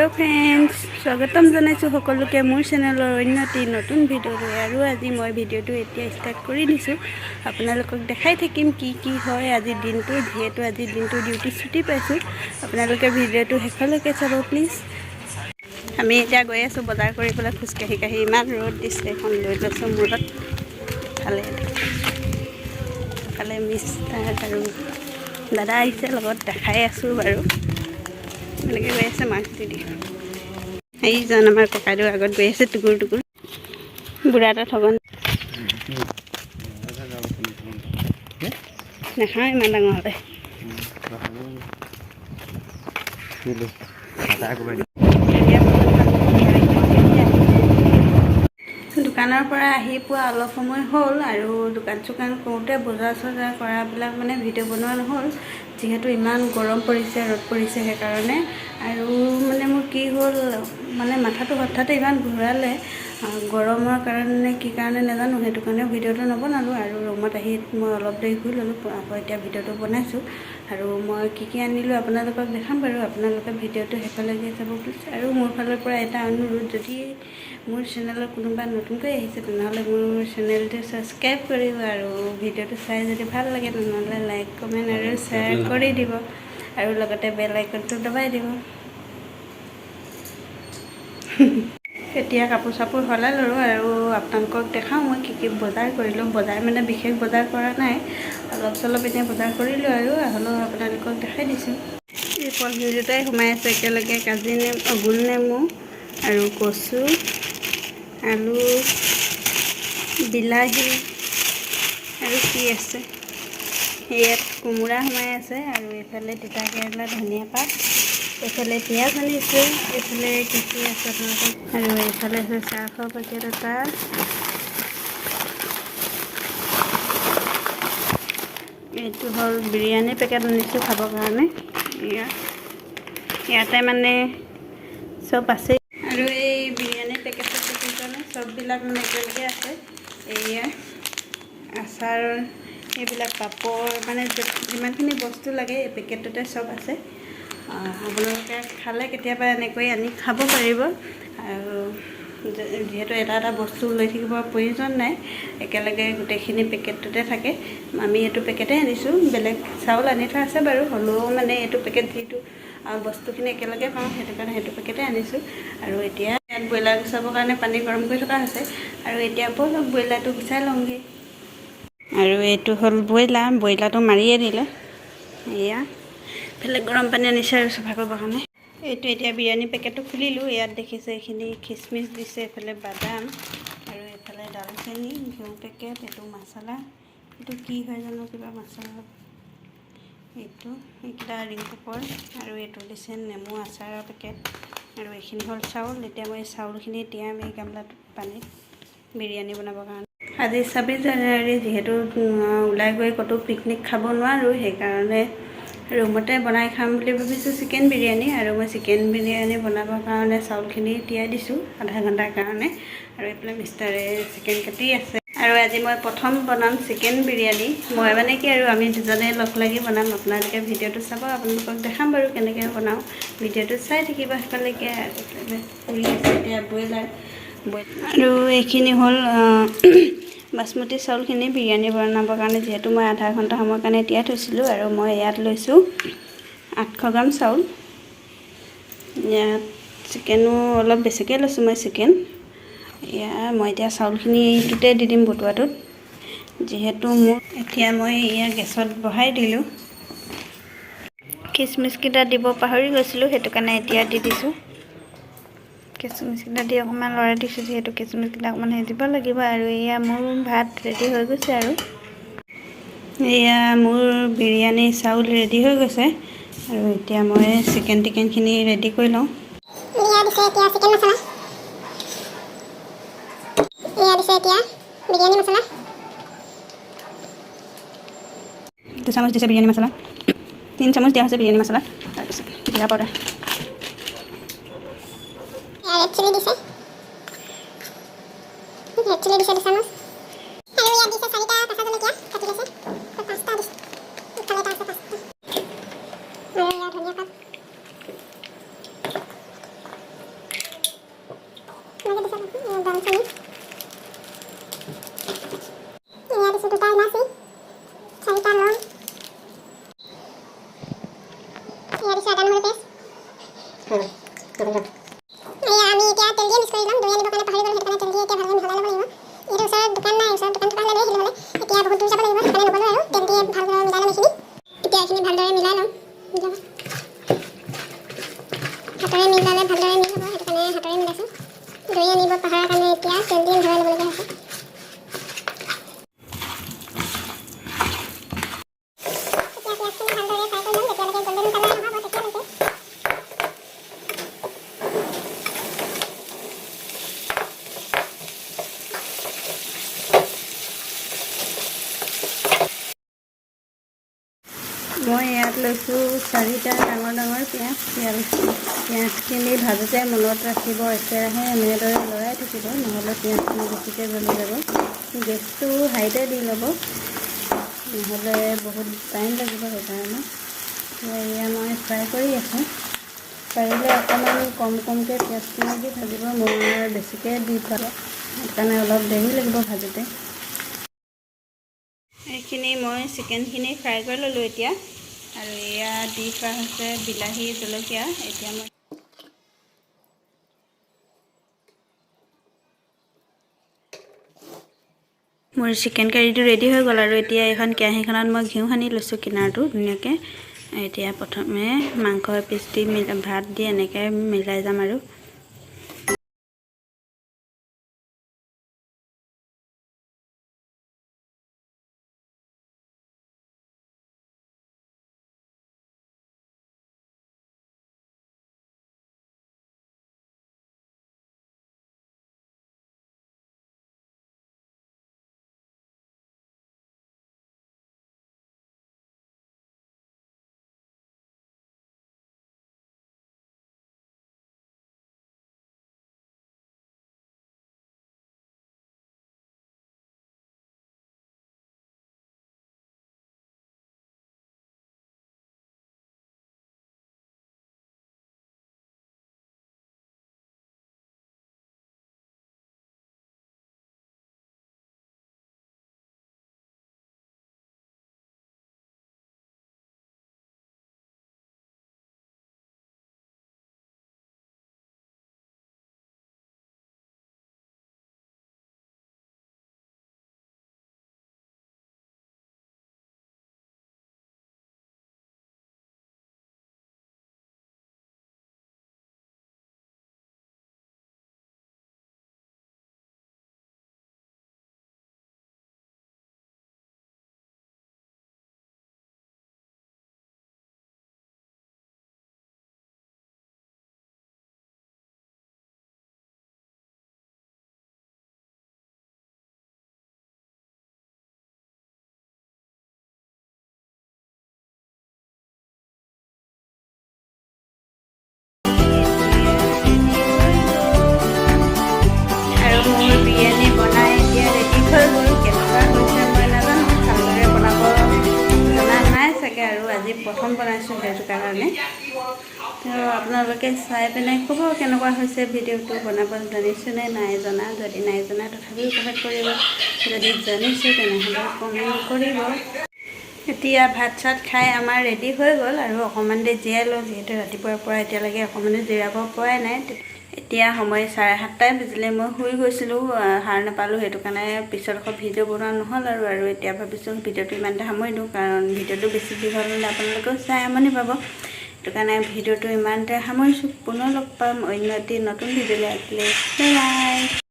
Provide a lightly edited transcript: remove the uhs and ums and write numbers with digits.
Hello friends स्वागतम জানাইছো সকলোকে মোৰ চেনেলৰ অন্যটি নতুন ভিডিঅ'লৈ আৰু আজি মই ভিডিঅ'টো এতিয়া ষ্টাৰ্ট কৰি দিছো আপোনালোকক দেখাই থাকিম কি কি হয় আজিৰ দিনটো যেহেতু আজিৰ দিনটো ডিউটি ছুটি পাইছো আপোনালোকে ভিডিঅ'টো শেষলৈকে চাব প্লিজ আমি এতিয়া গৈ আছো বজাৰ কৰিবলৈ খুচকাহি কাহি ইমান ৰ'দ দিছে এখন লৈ লৈছো মূৰত ফালে মিষ্টাৰ আৰু দাদা আহিছে লগত দেখাই আছো বাৰু এনেকৈ গৈ আছে মাছ দি এইজন আমাৰ ককাইদেউ আগত গৈ আছে টুকুৰ টুকুৰ বুঢ়া এটা ঠগন নাখাওঁ ইমান ডাঙৰ হ'লে দোকানৰ পৰা আহি পোৱা অলপ সময় হ'ল আৰু দোকান চোকান কৰোঁতে বজাৰ চজাৰ কৰাবিলাক মানে ভিডিঅ' বনোৱা নহ'ল যিহেতু ইমান গৰম পৰিছে ৰ'দ পৰিছে সেইকাৰণে আৰু মানে মোৰ কি হ'ল মানে মাথাটো হঠাতে ইমান ঘূৰালে গৰমৰ কাৰণে কি কাৰণে নাজানো সেইটো কাৰণে ভিডিঅ'টো নবনালোঁ আৰু ৰুমত আহি মই অলপ দেৰি শুই ল'লোঁ আকৌ এতিয়া ভিডিঅ'টো বনাইছোঁ আৰু মই কি আনিলোঁ আপোনালোকক দেখাম বাৰু আপোনালোকে ভিডিঅ'টো শেষলৈকে চাব প্লিজ আৰু মোৰ ফালৰ পৰা এটা অনুৰোধ যদি মোৰ চেনেলত কোনোবা নতুনকৈ আহিছে তেনেহ'লে মোৰ চেনেলটো ছাবস্ক্ৰাইব কৰিব আৰু ভিডিঅ'টো চাই যদি ভাল লাগে তেনেহ'লে লাইক কমেণ্ট আৰু শ্বেয়াৰ কৰি দিব আৰু লগতে বেল আইকনটো দবাই দিব এতিয়া কাপোৰ চাপোৰ সলাই ল'লোঁ আৰু আপোনালোকক দেখাওঁ মই কি বজাৰ কৰিলোঁ বজাৰ মানে বিশেষ বজাৰ কৰা নাই অলপ চলপ এতিয়া বজাৰ কৰিলোঁ আৰু হ'লেও আপোনালোকক দেখাই দিছোঁ এই পলিথিনটোতে সোমাই আছে একেলগে কাজি নেমু গোল নেমু আৰু কচু আলু বিলাহী আৰু কি আছে ইয়াত কোমোৰা সোমাই আছে আৰু এইফালে তিতা কেৰেলা ধনিয়া পাত এইফালে পিঁয়াজ আনিছোঁ এইফালে কি আছে আপোনালোকক আৰু এইফালে আছে চাহৰ পেকেট এটা এইটো হ'ল বিৰিয়ানী পেকেট আনিছোঁ খাবৰ কাৰণে ইয়াতে মানে চব আছে আৰু এই বিৰিয়ানী পেকেটৰ চববিলাক মানে একেলগে আছে এয়া আচাৰ এইবিলাক পাপৰ মানে যিমানখিনি বস্তু লাগে এই পেকেটটোতে চব আছে আপোনালোকে খালে কেতিয়াবা এনেকৈ আনি খাব পাৰিব আৰু যিহেতু এটা বস্তু লৈ থাকিবৰ প্ৰয়োজন নাই একেলগে গোটেইখিনি পেকেটটোতে থাকে আমি এইটো পেকেটে আনিছোঁ বেলেগ চাউল আনি থোৱা আছে বাৰু হ'লেও মানে এইটো পেকেট যিটো বস্তুখিনি একেলগে পাওঁ সেইটো কাৰণে সেইটো পেকেটে আনিছোঁ আৰু এতিয়া ইয়াত ব্ৰইলাৰ গুচাবৰ কাৰণে পানী গৰম কৰি থকা হৈছে আৰু এতিয়া ব'লক ব্ৰইলাৰটো গুচাই লওঁগৈ আৰু এইটো হ'ল ব্ৰইলাৰটো মাৰিয়ে দিলে এয়া এইফালে গৰম পানী আনিছে আৰু চফা কৰিবৰ কাৰণে এইটো এতিয়া বিৰিয়ানী পেকেটটো খুলিলোঁ ইয়াত দেখিছে এইখিনি খিচমিচ দিছে এইফালে বাদাম আৰু এইফালে দালচেনি ঘিউ পেকেট এইটো মচলা এইটো কি হয় জানো কিবা মচলা এইটো এইকেইটা ৰিং পাপৰ আৰু এইটো দিছে নেমু আচাৰৰ পেকেট আৰু এইখিনি হ'ল চাউল এতিয়া মই চাউলখিনি তিয়াম এই গামলাটোত পানীত বিৰিয়ানী বনাবৰ কাৰণে আজি 26 জানুৱাৰী যিহেতু ওলাই গৈ ক'তো পিকনিক খাব নোৱাৰোঁ সেইকাৰণে ৰুমতে বনাই খাম বুলি ভাবিছোঁ চিকেন বিৰিয়ানী আৰু মই চিকেন বিৰিয়ানী বনাবৰ কাৰণে চাউলখিনি তিয়াই দিছোঁ আধা ঘণ্টাৰ কাৰণে আৰু এইফালে মিষ্টাৰে চিকেন কাটি আছে আৰু আজি মই প্ৰথম বনাম চিকেন বিৰিয়ানী মই মানে কি আৰু আমি দুজনে লগ লাগি বনাম আপোনালোকে ভিডিঅ'টো চাব আপোনালোকক দেখাম বাৰু কেনেকৈ বনাওঁ ভিডিঅ'টো চাই থাকিব শেষলৈকে পুৰি আছে এতিয়া ব্ৰইলাৰ আৰু এইখিনি হ'ল বাচমতি চাউলখিনি বিৰিয়ানী বনাবৰ কাৰণে যিহেতু মই আধা ঘণ্টা সময়ৰ কাৰণে তিয়াই থৈছিলোঁ আৰু মই ইয়াত লৈছোঁ 800 গ্ৰাম চাউল ইয়াত চিকেনো অলপ বেছিকৈ লৈছোঁ মই চিকেন মই এতিয়া চাউলখিনি এইটোতে দি দিম বটুৱাটোত যিহেতু মোৰ এতিয়া মই ইয়াত গেছত বহাই দিলোঁ খিচমিচকেইটা দিব পাহৰি গৈছিলোঁ সেইটো কাৰণে এতিয়া দি দিছোঁ কেঁচুমিচকেইটা দি অকণমান লৰাই দিছোঁ যিহেতু কেঁচুমিচকেইটা অকণমান সিজিব লাগিব আৰু এয়া মোৰ ভাত ৰেডি হৈ গৈছে আৰু এয়া মোৰ বিৰিয়ানী চাউল ৰেডি হৈ গৈছে আৰু এতিয়া মই চিকেন টিকেনখিনি ৰেডি কৰি লওঁ দুই চামুচ দিছে বিৰিয়ানী মছলা 3 চামুচ দিয়া হৈছে বিৰিয়ানী মছলা তাৰপিছত জিৰা পাউডাৰ চিলি দিছে চিলি দিছে 2 চামুচ আৰু ইয়াত দিছে 4টা কাঁচা জলকীয়া কাটি লৈছে 5টা দিছে ইফালে এটা আছে 5টা আৰু ইয়াত ধনিয়া পাত আমি এতিয়া তেল দিয়ে মিক্স কৰি ল'ম। দৈ আনিবৰ কাৰণে পাহৰি গ'লোঁ, সেইটো কাৰণে তেল দিয়ে এতিয়া ভালকৈ মিহলাই ল'ব লাগিব। যিহেতু ওচৰত দোকান নাই, ওচৰত দোকান থকা হ'লে লৈ আহিলোঁ হ'লে। এতিয়া বহুত দূৰ যাব লাগিব, সেইকাৰণে নগ'লোঁ আৰু তেল দিয়ে ভালদৰে মিলাই ল'ম এইখিনি। এতিয়া এইখিনি ভালদৰে মিলাই ল'ম। হাতেৰে মিলালে ভালদৰে মিল হ'ব, সেইটো কাৰণে হাতেৰে মিলাইছোঁ। দৈ আনিব পাহৰাৰ কাৰণে এতিয়া তেল দি মিহলাই ল'বলগীয়া হৈছে। মই ইয়াত লৈছোঁ 4টা ডাঙৰ ডাঙৰ পিঁয়াজ। পিঁয়াজখিনি ভাজোঁতে মনত ৰাখিব, একেৰাহে এনেদৰে লৰাই থাকিব, নহ'লে পিঁয়াজখিনি বেছিকৈ জ্বলি যাব। গেছটো হাইতে দি ল'ব, নহ'লে বহুত টাইম লাগিব, সেইকাৰণে। এয়া মই ফ্ৰাই কৰি আছোঁ। পাৰিলে অকণমান কমকৈ পিঁয়াজখিনি দি ভাজিব, মই বেছিকৈ দি পালোঁ, সেইকাৰণে অলপ দেৰি লাগিব ভাজোঁতে। এইখিনি মই চিকেনখিনি ফ্ৰাই কৰি ল'লোঁ এতিয়া, আৰু এয়া দি থোৱা হৈছে বিলাহী জলকীয়া। এতিয়া মই মোৰ চিকেন কাৰীটো ৰেডি হৈ গ'ল, আৰু এতিয়া এখন কেৰাহীখনত মই ঘিউ সানি লৈছোঁ কিনাৰটো ধুনীয়াকৈ। এতিয়া প্ৰথমে মাংস এপিচ দি ভাত দি এনেকৈ মিলাই যাম আৰু। আজি প্ৰথম বনাইছোঁ, সেইটো কাৰণে। আপোনালোকে চাই পিনে ক'ব কেনেকুৱা হৈছে ভিডিঅ'টো, বনাব জানিছোঁ নে নাই জনা। যদি নাই জনা তথাপিও কমেণ্ট কৰিব, যদি জানিছোঁ তেনেহ'লে কমেণ্ট কৰিব। এতিয়া ভাত চাত খাই আমাৰ ৰেডি হৈ গ'ল, আৰু অকণমান দেৰি জিৰাই লওঁ, যিহেতু ৰাতিপুৱাৰ পৰা এতিয়ালৈকে অকণমানো জিৰাব পৰাই নাই। এতিয়া সময় 7:30 বাজিলে। মই শুই গৈছিলোঁ, সাৰ নাপালোঁ, সেইটো কাৰণে পিছত আকৌ ভিডিঅ' বনোৱা নহ'ল আৰু এতিয়া ভাবিছোঁ ভিডিঅ'টো ইমানতে সামৰি দিওঁ, কাৰণ ভিডিঅ'টো বেছি দীঘল হ'লে আপোনালোকেও চাই আমনি পাব। সেইটো কাৰণে ভিডিঅ'টো ইমানতে সামৰিছোঁ। পুনৰ লগ পাম অন্য এটি নতুন ভিডিঅ'লৈ। Bye bye.